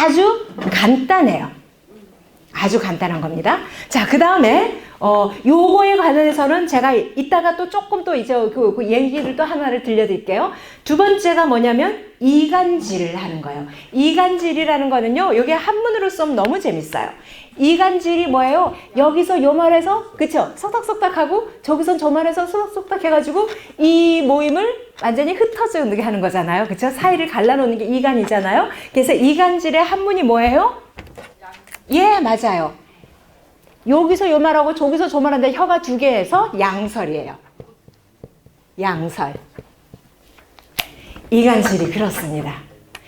아주 간단해요. 아주 간단한 겁니다. 자, 그 다음에 요거에 관해서는 제가 이따가 또 조금 또 이제 그 얘기를 또 하나를 들려드릴게요. 두 번째가 뭐냐면 이간질을 하는 거예요. 이간질이라는 거는요, 요게 한문으로 쓰면 너무 재밌어요. 이간질이 뭐예요? 여기서 요 말에서, 그쵸? 속닥속닥하고 저기선 저 말에서 속닥속닥 해가지고 이 모임을 완전히 흩어지게 하는 거잖아요. 그쵸? 사이를 갈라놓는 게 이간이잖아요. 그래서 이간질의 한문이 뭐예요? 예, 맞아요. 여기서 요 말하고 저기서 저 말하는데 혀가 두 개에서 양설이에요. 양설. 이간질이 그렇습니다.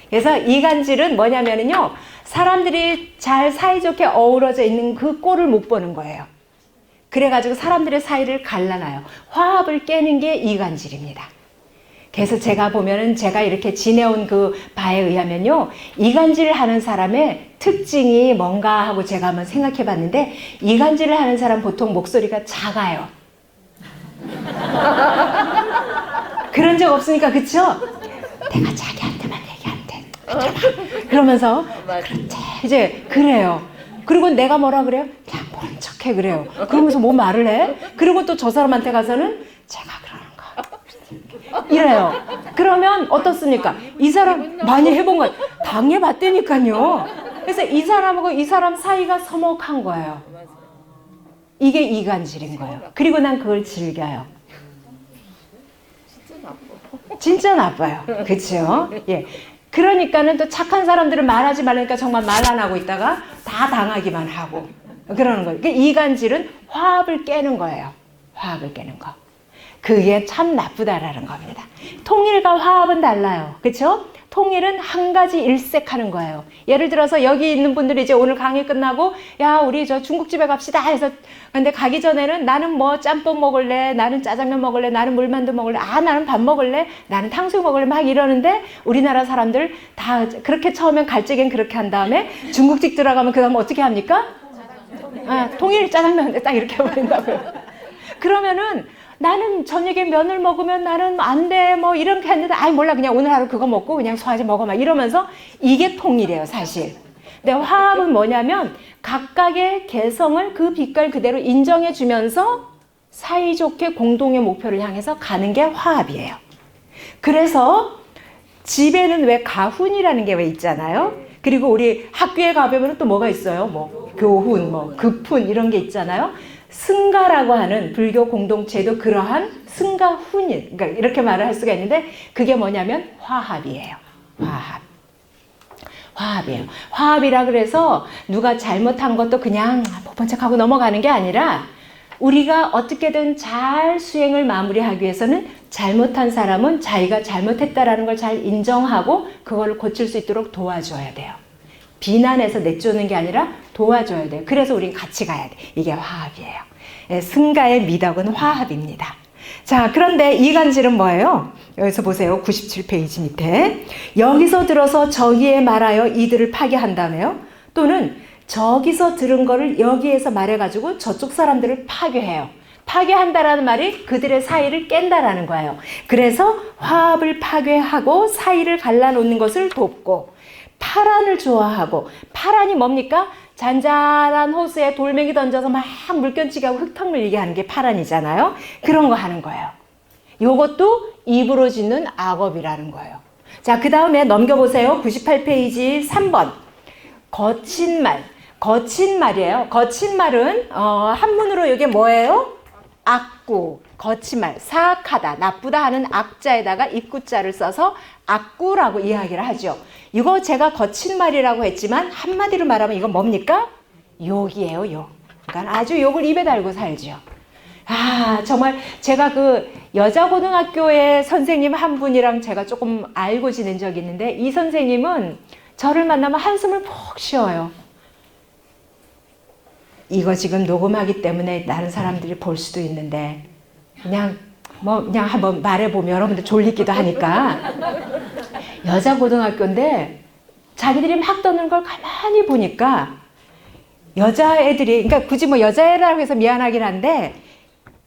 그래서 이간질은 뭐냐면요, 사람들이 잘 사이좋게 어우러져 있는 그 꼴을 못 보는 거예요. 그래가지고 사람들의 사이를 갈라놔요. 화합을 깨는 게 이간질입니다. 그래서 제가 보면은 제가 이렇게 지내온 그 바에 의하면요, 이간질을 하는 사람의 특징이 뭔가 하고 제가 한번 생각해 봤는데, 이간질을 하는 사람 보통 목소리가 작아요. 그런 적 없으니까, 그쵸? 내가 자기한테만 얘기한대. 그러면서, 그렇지. 이제, 그래요. 그리고 내가 뭐라 그래요? 그냥 모른 척해, 그래요. 그러면서 뭐 말을 해? 그리고 또 저 사람한테 가서는 제가 그러는 거. 이래요. 그러면 어떻습니까? 이 사람 많이 해본 거예요. 당해봤다니까요. 그래서 이 사람하고 이 사람 사이가 서먹한 거예요. 이게 이간질인 거예요. 그리고 난 그걸 즐겨요. 진짜 나빠요. 그렇죠? 예. 그러니까는 또 착한 사람들은 말하지 말라니까 정말 말 안 하고 있다가 다 당하기만 하고 그러는 거예요. 이간질은 화합을 깨는 거예요. 화합을 깨는 거. 그게 참 나쁘다라는 겁니다. 통일과 화합은 달라요. 그렇죠? 통일은 한 가지 일색하는 거예요. 예를 들어서 여기 있는 분들이 이제 오늘 강의 끝나고 야, 우리 저 중국집에 갑시다 해서, 근데 가기 전에는 나는 뭐 짬뽕 먹을래, 나는 짜장면 먹을래, 나는 물만두 먹을래, 아, 나는 밥 먹을래, 나는 탕수육 먹을래, 막 이러는데 우리나라 사람들 다 그렇게 처음엔 갈증엔 그렇게 한 다음에 중국집 들어가면 그 다음 어떻게 합니까? 아, 통일 짜장면 딱 이렇게 해버린다고요. 그러면은 나는 저녁에 면을 먹으면 나는 안 돼, 뭐 이렇게 했는데 아이 몰라, 그냥 오늘 하루 그거 먹고 그냥 소화제 먹어, 막 이러면서 이게 통일이에요, 사실. 근데 화합은 뭐냐면 각각의 개성을 그 빛깔 그대로 인정해 주면서 사이좋게 공동의 목표를 향해서 가는 게 화합이에요. 그래서 집에는 왜 가훈이라는 게 왜 있잖아요. 그리고 우리 학교에 가보면 또 뭐가 있어요? 뭐 교훈, 뭐 급훈 이런 게 있잖아요. 승가라고 하는 불교 공동체도 그러한 승가훈이, 그러니까 이렇게 말을 할 수가 있는데 그게 뭐냐면 화합이에요. 화합. 화합이에요. 화합이라 그래서 누가 잘못한 것도 그냥 본 척하고 넘어가는 게 아니라 우리가 어떻게든 잘 수행을 마무리하기 위해서는 잘못한 사람은 자기가 잘못했다라는 걸 잘 인정하고 그걸 고칠 수 있도록 도와줘야 돼요. 비난해서 내쫓는 게 아니라 도와줘야 돼요. 그래서 우린 같이 가야 돼. 이게 화합이에요. 예, 승가의 미덕은 화합입니다. 자, 그런데 이간질은 뭐예요? 여기서 보세요. 97페이지 밑에. 여기서 들어서 저기에 말하여 이들을 파괴한다며요. 또는 저기서 들은 거를 여기에서 말해가지고 저쪽 사람들을 파괴해요. 파괴한다라는 말이 그들의 사이를 깬다라는 거예요. 그래서 화합을 파괴하고 사이를 갈라놓는 것을 돕고, 파란을 좋아하고, 파란이 뭡니까? 잔잔한 호수에 돌멩이 던져서 막 물견치게 하고 흙탕 물리게 하는 게 파란이잖아요. 그런 거 하는 거예요. 요것도 입으로 짓는 악업이라는 거예요. 자, 그 다음에 넘겨보세요. 98페이지 3번. 거친 말. 거친 말이에요. 거친 말은 한문으로 이게 뭐예요? 악구. 거친 말. 사악하다, 나쁘다 하는 악자에다가 입구자를 써서 악구라고 이야기를 하죠. 이거 제가 거친 말이라고 했지만 한마디로 말하면 이건 뭡니까? 욕이에요, 욕. 그러니까 아주 욕을 입에 달고 살죠. 아, 정말 제가 그 여자고등학교의 선생님 한 분이랑 제가 조금 알고 지낸 적이 있는데 이 선생님은 저를 만나면 한숨을 푹 쉬어요. 이거 지금 녹음하기 때문에 다른 사람들이 볼 수도 있는데 그냥 한번 말해보면 여러분들 졸리기도 하니까 여자고등학교인데 자기들이 막 떠는 걸 가만히 보니까 여자애들이, 그러니까 굳이 뭐 여자애라고 해서 미안하긴 한데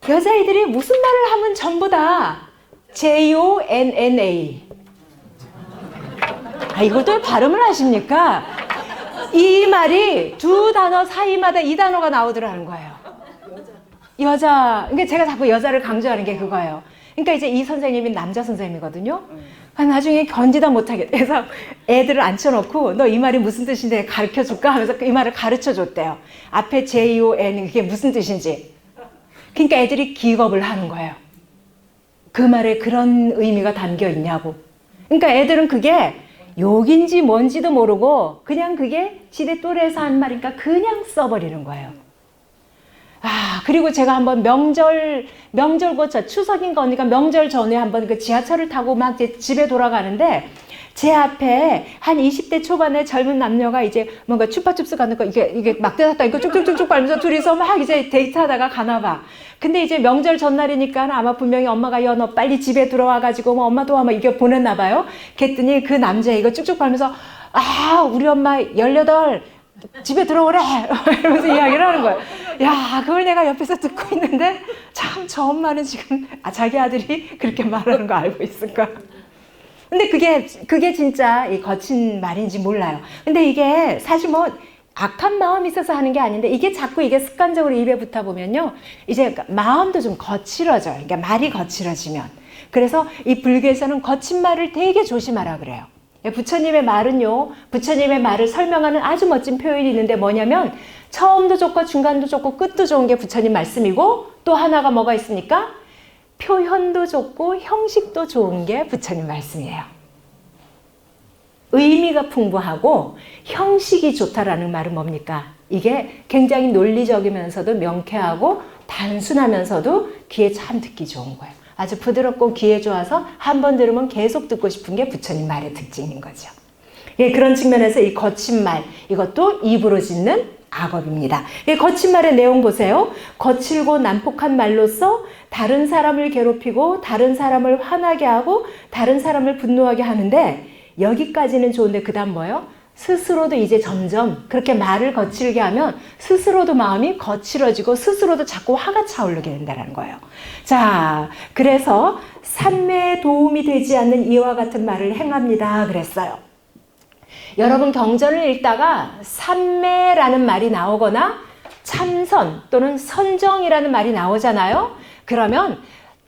여자애들이 무슨 말을 하면 전부 다 Jonna. 아, 이걸 또 발음을 하십니까? 이 말이 두 단어 사이마다 이 단어가 나오더라는 거예요. 여자. 그러니까 제가 자꾸 여자를 강조하는 게 그거예요. 그러니까 이제 이 선생님이 남자 선생님이거든요. 나중에 견디다 못하겠다. 그래서 애들을 앉혀놓고 너 이 말이 무슨 뜻인데 가르쳐 줄까 하면서 이 말을 가르쳐 줬대요. 앞에 JON 그게 무슨 뜻인지. 그러니까 애들이 기겁을 하는 거예요. 그 말에 그런 의미가 담겨 있냐고. 그러니까 애들은 그게 욕인지 뭔지도 모르고 그냥 그게 지대 또래에서 한 말이니까 그냥 써버리는 거예요. 아, 그리고 제가 한번 명절고 추석인가 언니가 명절 전에 한번 그 지하철을 타고 막 집에 돌아가는데 제 앞에 한 20대 초반의 젊은 남녀가 이제 뭔가 추파춥스 가는 거 이게 막대사다 이거 쭉쭉쭉쭉 밟으면서 둘이서 막 이제 데이트하다가 가나 봐. 근데 이제 명절 전날이니까 아마 분명히 엄마가 야 너 빨리 집에 들어와가지고 뭐 엄마도 아마 이게 보냈나 봐요. 그랬더니 그 남자 이거 쭉쭉 밟으면서 아 우리 엄마 18 집에 들어오래 이러면서 이야기를 하는 거예요. 야 그걸 내가 옆에서 듣고 있는데 참 저 엄마는 지금 자기 아들이 그렇게 말하는 거 알고 있을까? 근데 그게 진짜 이 거친 말인지 몰라요. 근데 이게 사실 뭐 악한 마음이 있어서 하는 게 아닌데 이게 자꾸 이게 습관적으로 입에 붙어 보면요. 이제 마음도 좀 거칠어져요. 그러니까 말이 거칠어지면. 그래서 이 불교에서는 거친 말을 되게 조심하라 그래요. 부처님의 말은요. 부처님의 말을 설명하는 아주 멋진 표현이 있는데 뭐냐면 처음도 좋고 중간도 좋고 끝도 좋은 게 부처님 말씀이고 또 하나가 뭐가 있습니까? 표현도 좋고 형식도 좋은 게 부처님 말씀이에요. 의미가 풍부하고 형식이 좋다라는 말은 뭡니까? 이게 굉장히 논리적이면서도 명쾌하고 단순하면서도 귀에 참 듣기 좋은 거예요. 아주 부드럽고 귀에 좋아서 한 번 들으면 계속 듣고 싶은 게 부처님 말의 특징인 거죠. 예, 그런 측면에서 이 거친 말, 이것도 입으로 짓는 악업입니다. 거친 말의 내용 보세요. 거칠고 난폭한 말로써 다른 사람을 괴롭히고 다른 사람을 화나게 하고 다른 사람을 분노하게 하는데 여기까지는 좋은데 그 다음 뭐예요? 스스로도 이제 점점 그렇게 말을 거칠게 하면 스스로도 마음이 거칠어지고 스스로도 자꾸 화가 차오르게 된다는 거예요. 자, 그래서 삼매에 도움이 되지 않는 이와 같은 말을 행합니다 그랬어요. 여러분 경전을 읽다가 삼매라는 말이 나오거나 참선 또는 선정이라는 말이 나오잖아요. 그러면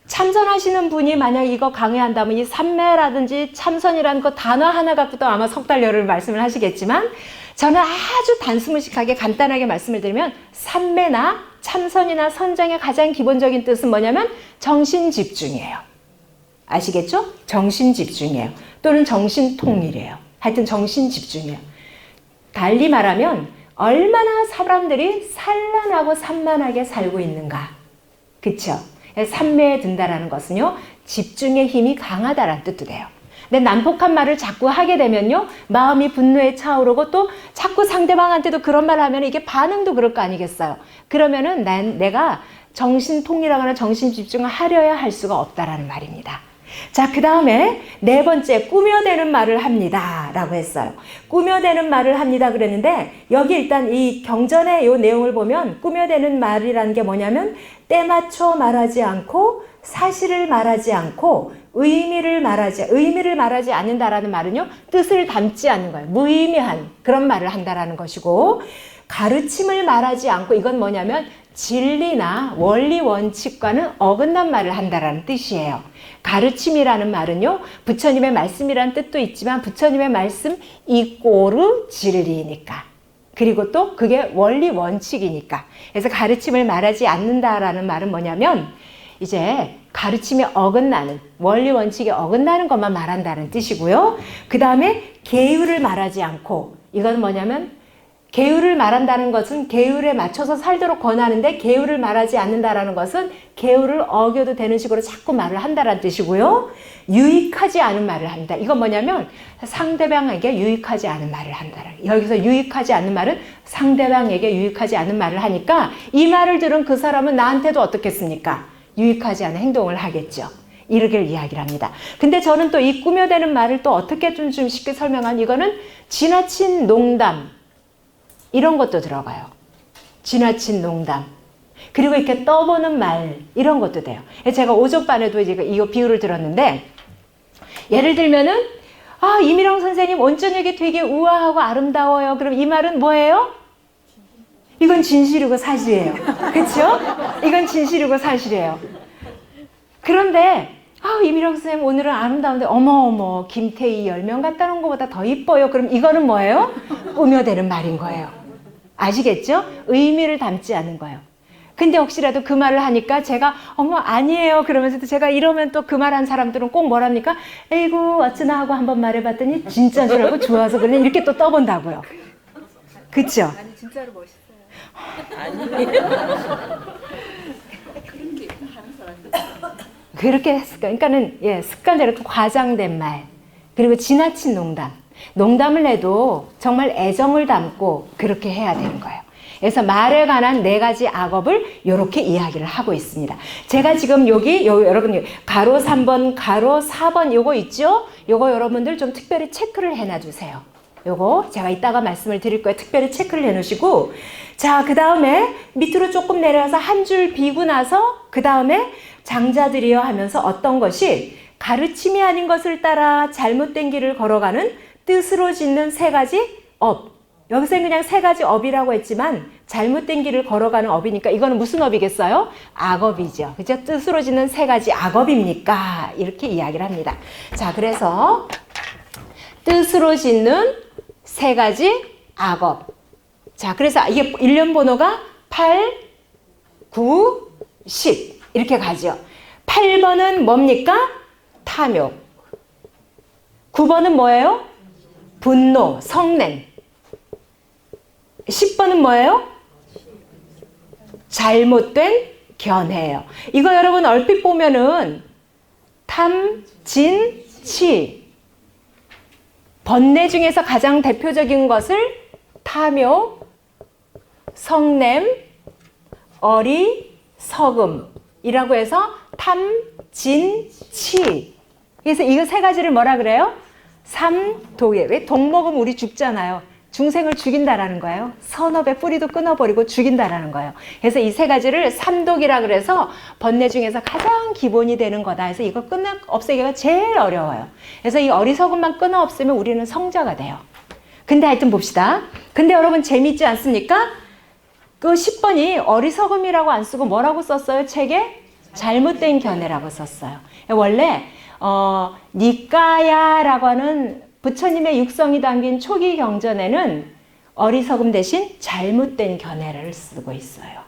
참선하시는 분이 만약 이거 강의한다면 이 삼매라든지 참선이라는 그 단어 하나 갖고도 아마 석 달여를 말씀을 하시겠지만 저는 아주 단수무식하게 간단하게 말씀을 드리면 삼매나 참선이나 선정의 가장 기본적인 뜻은 뭐냐면 정신집중이에요. 아시겠죠? 정신집중이에요. 또는 정신통일이에요. 하여튼 정신집중이에요. 달리 말하면 얼마나 사람들이 산란하고 산만하게 살고 있는가. 그쵸? 삼매에 든다라는 것은요. 집중의 힘이 강하다라는 뜻도 돼요. 근데 난폭한 말을 자꾸 하게 되면요. 마음이 분노에 차오르고 또 자꾸 상대방한테도 그런 말을 하면 이게 반응도 그럴 거 아니겠어요. 그러면은 내가 정신통일하거나 정신집중을 하려야 할 수가 없다라는 말입니다. 자, 그 다음에 네 번째 꾸며대는 말을 합니다 라고 했어요. 꾸며대는 말을 합니다 그랬는데 여기 일단 이 경전의 이 내용을 보면 꾸며대는 말이라는 게 뭐냐면 때 맞춰 말하지 않고 사실을 말하지 않고 의미를 말하지 않는다라는 말은요 뜻을 담지 않는 거예요. 무의미한 그런 말을 한다라는 것이고 가르침을 말하지 않고 이건 뭐냐면 진리나 원리 원칙과는 어긋난 말을 한다라는 뜻이에요. 가르침이라는 말은요 부처님의 말씀이라는 뜻도 있지만 부처님의 말씀 이꼬르 진리니까 그리고 또 그게 원리 원칙이니까 그래서 가르침을 말하지 않는다라는 말은 뭐냐면 이제 가르침에 어긋나는 원리 원칙에 어긋나는 것만 말한다는 뜻이고요. 그 다음에 계율을 말하지 않고 이건 뭐냐면 계율을 말한다는 것은 계율에 맞춰서 살도록 권하는데 계율을 말하지 않는다라는 것은 계율을 어겨도 되는 식으로 자꾸 말을 한다라는 뜻이고요. 유익하지 않은 말을 한다. 이건 뭐냐면 상대방에게 유익하지 않은 말을 한다. 여기서 유익하지 않는 말은 상대방에게 유익하지 않은 말을 하니까 이 말을 들은 그 사람은 나한테도 어떻겠습니까? 유익하지 않은 행동을 하겠죠. 이렇게 이야기를 합니다. 근데 저는 또 이 꾸며대는 말을 또 어떻게 좀 쉽게 설명한 이거는 지나친 농담 이런 것도 들어가요. 지나친 농담. 그리고 이렇게 떠보는 말 이런 것도 돼요. 제가 오전반에도 이제 이 비유를 들었는데 예를 들면은 아, 이미령 선생님 온저녁이 되게 우아하고 아름다워요. 그럼 이 말은 뭐예요? 이건 진실이고 사실이에요. 그렇죠? 이건 진실이고 사실이에요. 그런데 아, 이미령 선생님 오늘은 아름다운데 어머 김태희 10명 갖다 놓은 것보다 더 이뻐요. 그럼 이거는 뭐예요? 꾸며대는 말인 거예요. 아시겠죠? 의미를 담지 않은 거예요. 근데 혹시라도 그 말을 하니까 제가 어머 아니에요 그러면서도 제가 이러면 또 그 말한 사람들은 꼭 뭐랍니까? 에이구 어쩌나 하고 한번 말해봤더니 진짜인 줄 알고 좋아서 그냥 이렇게 또 떠본다고요. 그쵸? 아니 진짜로 멋있어요. 그런 게 하는 사람들. 그렇게 했을까? 그러니까는 예, 습관대로 과장된 말 그리고 지나친 농담. 농담을 해도 정말 애정을 담고 그렇게 해야 되는 거예요. 그래서 말에 관한 4가지 악업을 이렇게 이야기를 하고 있습니다. 제가 지금 여러분 가로 3번, 가로 4번 요거 있죠? 요거 여러분들 좀 특별히 체크를 해놔 주세요. 요거 제가 이따가 말씀을 드릴 거예요. 특별히 체크를 해 놓으시고 자, 그 다음에 밑으로 조금 내려와서 한 줄 비고 나서 그 다음에 장자들이여 하면서 어떤 것이 가르침이 아닌 것을 따라 잘못된 길을 걸어가는 뜻으로 짓는 3가지 업. 여기서는 그냥 3가지 업이라고 했지만 잘못된 길을 걸어가는 업이니까 이거는 무슨 업이겠어요? 악업이죠. 그죠? 뜻으로 짓는 3가지 악업입니까? 이렇게 이야기를 합니다. 자, 그래서 뜻으로 짓는 3가지 악업. 자, 그래서 이게 일련 번호가 8, 9, 10 이렇게 가죠. 8번은 뭡니까? 탐욕. 9번은 뭐예요? 분노, 성냄. 10번은 뭐예요? 잘못된 견해예요. 이거 여러분 얼핏 보면은 탐, 진, 치. 번뇌 중에서 가장 대표적인 것을 탐욕, 성냄, 어리석음이라고 해서 탐, 진, 치. 그래서 이거 3가지를 뭐라 그래요? 삼독에. 왜 독 먹으면 우리 죽잖아요. 중생을 죽인다라는 거예요. 선업의 뿌리도 끊어버리고 죽인다라는 거예요. 그래서 이 3가지를 삼독이라 그래서 번뇌 중에서 가장 기본이 되는 거다. 그래서 이거 없애기가 제일 어려워요. 그래서 이 어리석음만 끊어 없애면 우리는 성자가 돼요. 근데 하여튼 봅시다. 근데 여러분 재밌지 않습니까? 그 10번이 어리석음이라고 안 쓰고 뭐라고 썼어요? 책에? 잘못된 견해라고 썼어요. 원래 니까야라고 하는 부처님의 육성이 담긴 초기 경전에는 어리석음 대신 잘못된 견해를 쓰고 있어요.